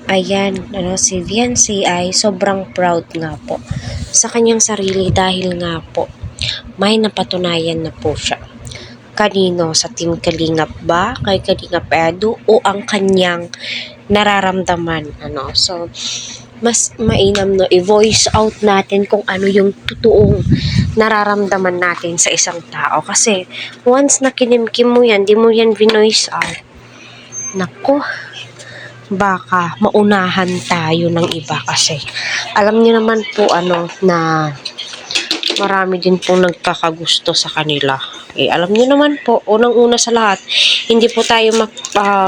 Ayan, si Viancy ay sobrang proud nga po sa kanyang sarili dahil nga po may napatunayan na po siya. Kanino? Sa Team Kalingap ba? Kay Kalingap Edu? O ang kanyang nararamdaman? So, mas mainam i-voice out natin kung ano yung totoong nararamdaman natin sa isang tao. Kasi, once na kinimkim mo yan, di mo yan vinoice out. Nako, baka maunahan tayo ng iba kasi alam niyo naman po na marami din pong nagkakagusto sa kanila. Alam niyo naman po, unang-una sa lahat, hindi po tayo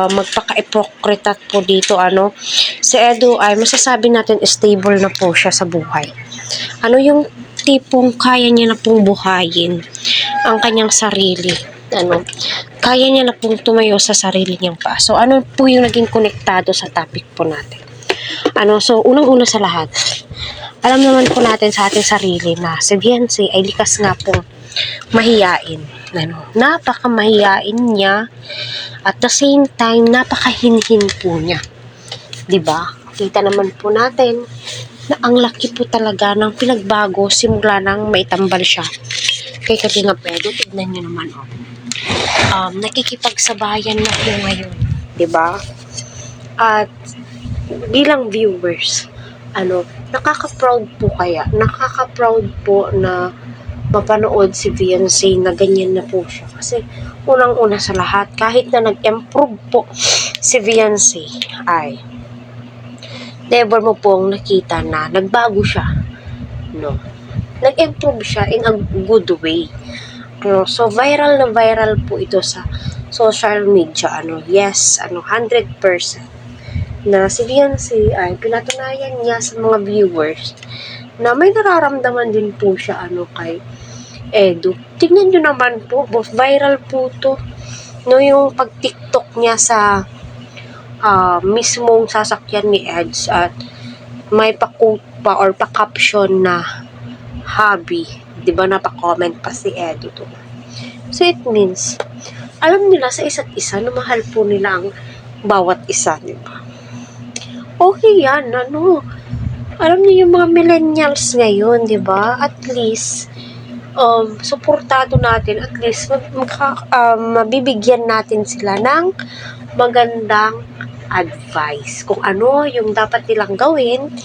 magpaka-ipokritat po dito. Si Edu ay masasabi natin stable na po siya sa buhay. Yung tipong kaya niya na pong buhayin ang kanyang sarili. Kaya niya na pong tumayo sa sarili niyang paa. So, ano po yung naging konektado sa topic po natin? So, unang-una sa lahat, alam naman po natin sa ating sarili na si Viancy ay likas nga pong mahiyain. Napaka-mahiyain niya. At the same time, napaka-hinhin po niya. Diba? Kita naman po natin na ang laki po talaga ng pinagbago simula nang maitambal siya kay Kalingap Edu. Tignan niyo naman, nakikipagsabayan na po ngayon. Diba? At bilang viewers, nakaka-proud po kaya. Nakaka-proud po na mapanood si Viancy na ganyan na po siya. Kasi unang-una sa lahat, kahit na nag-improve po si Viancy, ay never mo pong nakita na nagbago siya. Nag-improve siya in a good way. So, viral na viral po ito sa social media. Yes, 100% na si Viancy ay pinatunayan niya sa mga viewers na may nararamdaman din po siya kay Edu. Tingnan nyo naman po, viral po to. Yung pag-TikTok niya sa mismong sasakyan ni Eds at may pa-quote pa or pa-caption na hobby. Diba napa-comment pa si Edu to. So it means, alam nila sa isa't isa na mahal po nila ang bawat isa, diba? Okay yan, alam niyo yung mga millennials ngayon, diba? At least, suportado natin, at least, mabibigyan natin sila ng magandang advice kung ano yung dapat nilang gawin,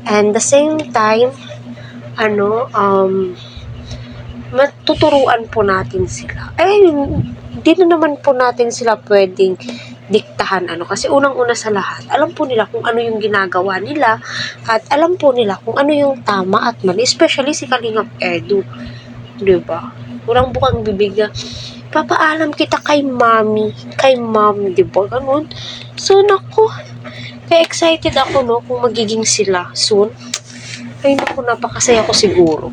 and the same time, matuturuan po natin sila. Di na naman po natin sila pwedeng diktahan kasi unang-una sa lahat, alam po nila kung ano yung ginagawa nila at alam po nila kung ano yung tama at mali, especially si Kalingap Edu, diba? Walang bukang bibig na papaalam kita kay mom, diba? Ganun. So, naku, kaya excited ako kung magiging sila soon. Napakasaya ko siguro.